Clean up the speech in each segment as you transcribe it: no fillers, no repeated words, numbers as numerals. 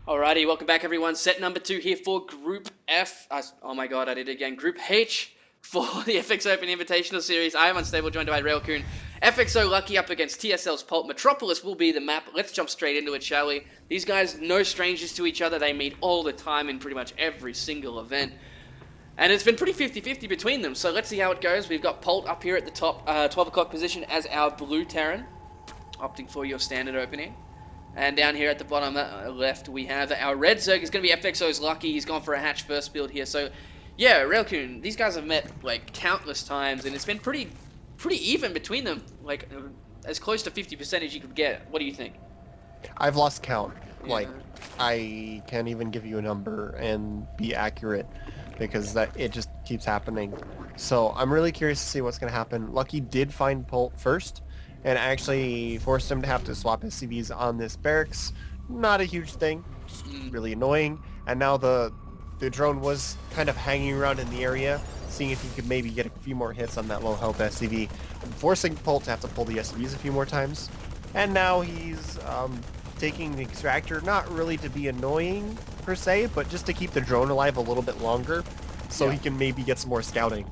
Alrighty, welcome back everyone. Set number 2 here for Group F. Oh my god, I did it again. Group H for the FX Open Invitational Series. I am Unstable, joined by Railcoon. FXOLucky up against TSLPolt. Metropolis will be the map. Let's jump straight into it, shall we? These guys, no strangers to each other. They meet all the time in pretty much every single event. And it's been pretty 50-50 between them, so let's see how it goes. We've got Polt up here at the top 12 o'clock position as our blue Terran, opting for your standard opening. And down here at the bottom left, we have our red Zerg is going to be FXOIS. He's gone for a hatch first build here. So, yeah, Railcoon, these guys have met, like, countless times, and it's been pretty even between them. Like, as close to 50% as you could get. What do you think? I've lost count. Yeah. Like, I can't even give you a number and be accurate because it just keeps happening. So I'm really curious to see what's going to happen. Lucky did find Polt first and actually forced him to have to swap his CVs on this barracks. Not a huge thing, just really annoying. And now the drone was kind of hanging around in the area, seeing if he could maybe get a few more hits on that low health SCV, forcing Polt to have to pull the SCVs a few more times. And now he's taking the extractor, not really to be annoying per se, but just to keep the drone alive a little bit longer so he can maybe get some more scouting.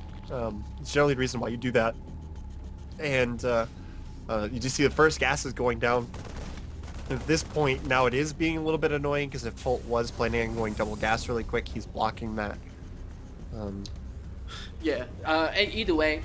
It's generally the reason why you do that. And you just see the first gas is going down. At this point, now it is being a little bit annoying because if Polt was planning on going double gas really quick, he's blocking that. Either way,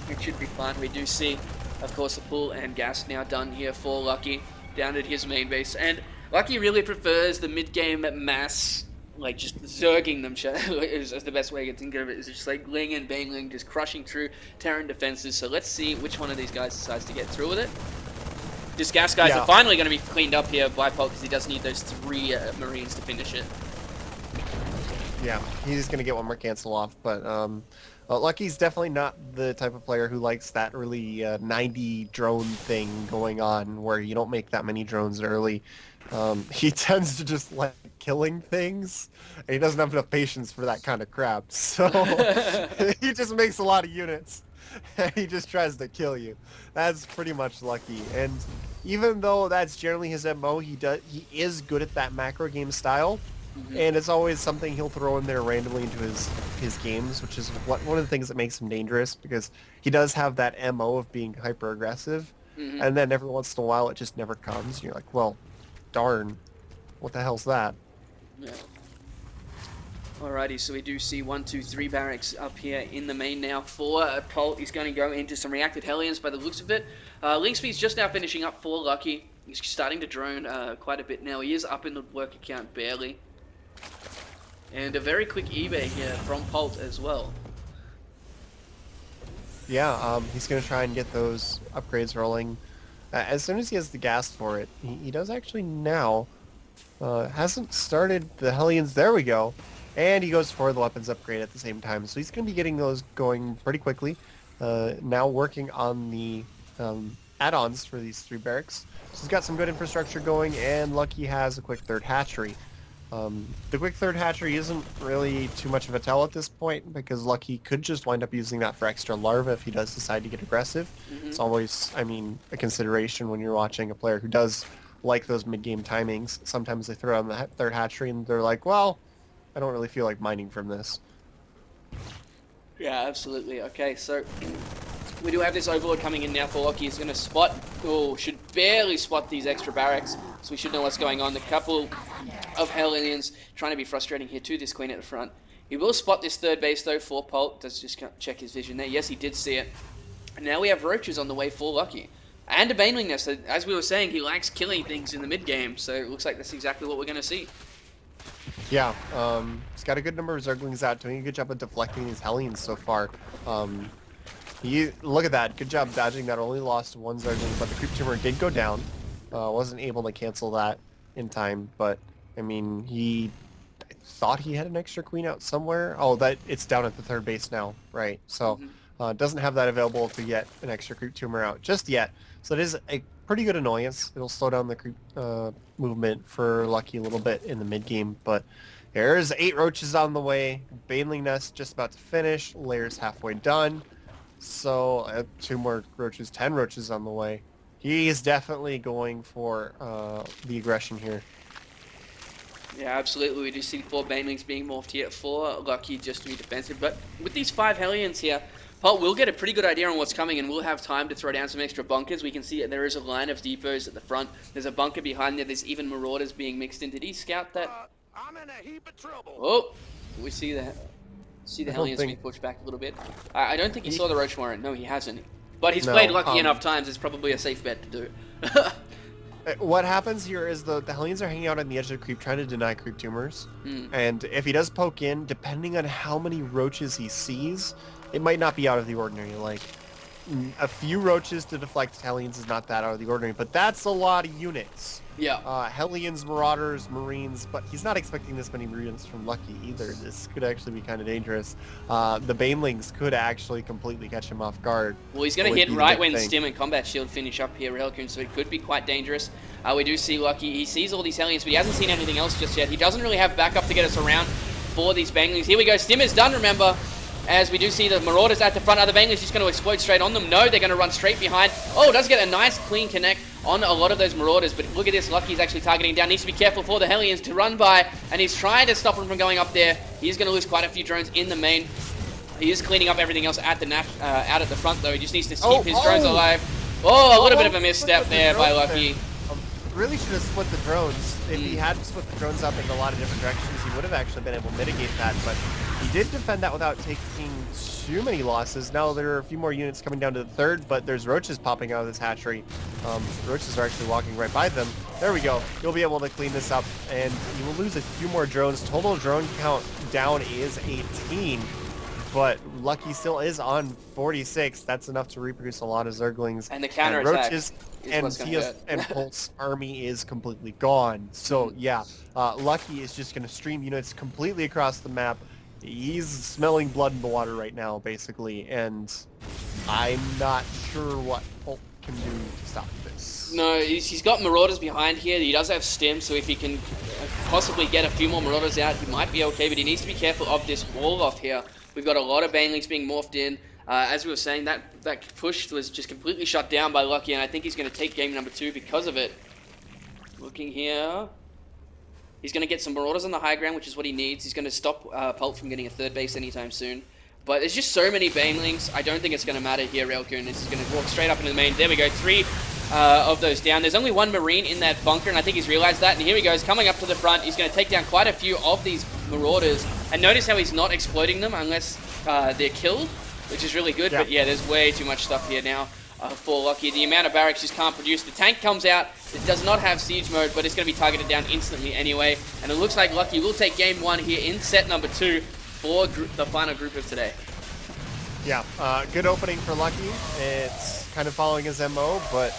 it should be fun. We do see, of course, the pull and gas now done here for Lucky down at his main base. And Lucky really prefers the mid-game mass, like just zerging them is the best way to think of it. Is just like Ling and Baneling just crushing through Terran defenses. So let's see which one of these guys decides to get through with it. This gas guys are finally going to be cleaned up here by Polt because he does need those 3 Marines to finish it. Yeah, he's going to get one more cancel off, but Lucky's definitely not the type of player who likes that really 90 drone thing going on where you don't make that many drones early. He tends to just like killing things, and he doesn't have enough patience for that kind of crap. So he just makes a lot of units, and he just tries to kill you. That's pretty much Lucky. And even though that's generally his MO, he is good at that macro game style. And it's always something he'll throw in there randomly into his games, which is one of the things that makes him dangerous, because he does have that MO of being hyper aggressive, and then every once in a while it just never comes. And you're like, well, darn, what the hell's that? Yeah. Alrighty, so we do see 1, 2, 3 barracks up here in the main now for Polt. He's going to go into some reactive Hellions by the looks of it. Linkspeed's just now finishing up for Lucky. He's starting to drone quite a bit now. He is up in the work account barely. And a very quick eBay here from Polt as well. Yeah, he's going to try and get those upgrades rolling. As soon as he has the gas for it, he does actually now. Hasn't started the Hellions. There we go. And he goes for the weapons upgrade at the same time. So he's going to be getting those going pretty quickly. Now working on the add-ons for these 3 barracks. So he's got some good infrastructure going, and Lucky has a quick third hatchery. The quick third hatchery isn't really too much of a tell at this point, because Lucky could just wind up using that for extra larva if he does decide to get aggressive. It's always, I mean, a consideration when you're watching a player who does like those mid-game timings. Sometimes they throw on the third hatchery and they're like, well, I don't really feel like mining from this. Yeah, absolutely. Okay, so we do have this Overlord coming in now for Lucky. He's going to spot, should barely spot these extra barracks, so we should know what's going on. The couple of Hellions trying to be frustrating here to this Queen at the front. He will spot this third base though for Polt. Let's just check his vision there. Yes, he did see it. And now we have Roaches on the way for Lucky. And a Baneling Nest. As we were saying, he likes killing things in the mid-game, so it looks like that's exactly what we're going to see. Yeah, he's got a good number of Zerglings out, doing a good job of deflecting these Hellions so far. Look at that, good job dodging that, only lost 1 Zergling, but the creep tumor did go down. Wasn't able to cancel that in time, but I mean, I thought he had an extra queen out somewhere. Oh, it's down at the third base now, right? So doesn't have that available to get an extra creep tumor out just yet. So it is a pretty good annoyance. It'll slow down the creep movement for Lucky a little bit in the mid game, but there's 8 Roaches on the way. Baneling Nest just about to finish. Layer's halfway done. So 2 more Roaches, 10 Roaches on the way. He is definitely going for the aggression here. Yeah, absolutely. We do see 4 Banelings being morphed here. 4 Lucky just to be defensive. But with these 5 Hellions here, Paul, we'll get a pretty good idea on what's coming, and we'll have time to throw down some extra bunkers. We can see that there is a line of depots at the front. There's a bunker behind there. There's even Marauders being mixed in. Did he scout that? I'm in a heap of trouble. Oh, we see the I don't Hellions being think pushed back a little bit. I don't think he saw the Roach Warren. No, he hasn't. But he's No, played Lucky enough times. It's probably a safe bet to do. what happens here is the Hellions are hanging out on the edge of the creep, trying to deny creep tumors. Hmm. And if he does poke in, depending on how many roaches he sees, it might not be out of the ordinary. Like, a few roaches to deflect Hellions is not that out of the ordinary, but that's a lot of units. Yeah. Hellions, Marauders, Marines, but he's not expecting this many Marines from Lucky either. This could actually be kind of dangerous. The Banelings could actually completely catch him off guard. Well, he's going to would hit be the right big when thing. Stim and Combat Shield finish up here, Railcoon, so it could be quite dangerous. We do see Lucky. He sees all these Hellions, but he hasn't seen anything else just yet. He doesn't really have backup to get us around for these Banglings. Here we go. Stim is done, remember, as we do see the Marauders at the front. Are the Banglings just going to explode straight on them? No, they're going to run straight behind. Oh, does get a nice clean connect on a lot of those Marauders, but look at this. Lucky's actually targeting down. Needs to be careful for the Hellions to run by, and he's trying to stop them from going up there. He's going to lose quite a few drones in the main. He is cleaning up everything else at the out at the front, though. He just needs to keep his drones alive. Oh, a little bit of a misstep there by Lucky. Really should have split the drones. If he had split the drones up in a lot of different directions, he would have actually been able to mitigate that, but he did defend that without taking too many losses. Now there are a few more units coming down to the third, but there's roaches popping out of this hatchery. Roaches are actually walking right by them. There we go. You'll be able to clean this up, and you will lose a few more drones. Total drone count down is 18, but Lucky still is on 46. That's enough to reproduce a lot of Zerglings. And the counterattack roaches is and what's gonna TS hurt. and Polt's army is completely gone. So yeah, Lucky is just going to stream units completely across the map. He's smelling blood in the water right now, basically, and I'm not sure what Polt can do to stop this. No, he's got Marauders behind here. He does have Stim, so if he can possibly get a few more Marauders out, he might be okay, but he needs to be careful of this wall off here. We've got a lot of Banelings being morphed in. As we were saying, that push was just completely shut down by Lucky, and I think he's going to take game number 2 because of it. Looking here. He's going to get some Marauders on the high ground, which is what he needs. He's going to stop Polt from getting a third base anytime soon. But there's just so many Banelings. I don't think it's going to matter here, Railcoon. This is going to walk straight up into the main. There we go. 3 of those down. There's only 1 Marine in that bunker, and I think he's realized that. And here he goes, coming up to the front. He's going to take down quite a few of these Marauders. And notice how he's not exploding them unless they're killed, which is really good. Yeah. But yeah, there's way too much stuff here now. For Lucky. The amount of barracks just can't produce. The tank comes out. It does not have siege mode, but it's going to be targeted down instantly anyway. And it looks like Lucky will take game 1 here in set number 2 for the final group of today. Yeah, good opening for Lucky. It's kind of following his MO, but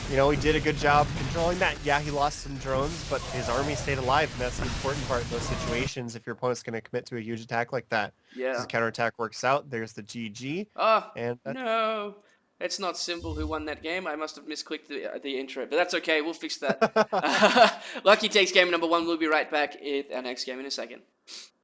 you know, he did a good job controlling that. Yeah, he lost some drones, but his army stayed alive, and that's the important part of those situations if your opponent's going to commit to a huge attack like that. Yeah. His counterattack works out. There's the GG. Oh, And no. It's not Symbol who won that game. I must have misclicked the intro, but that's okay. We'll fix that. Lucky takes game number 1. We'll be right back with our next game in a second.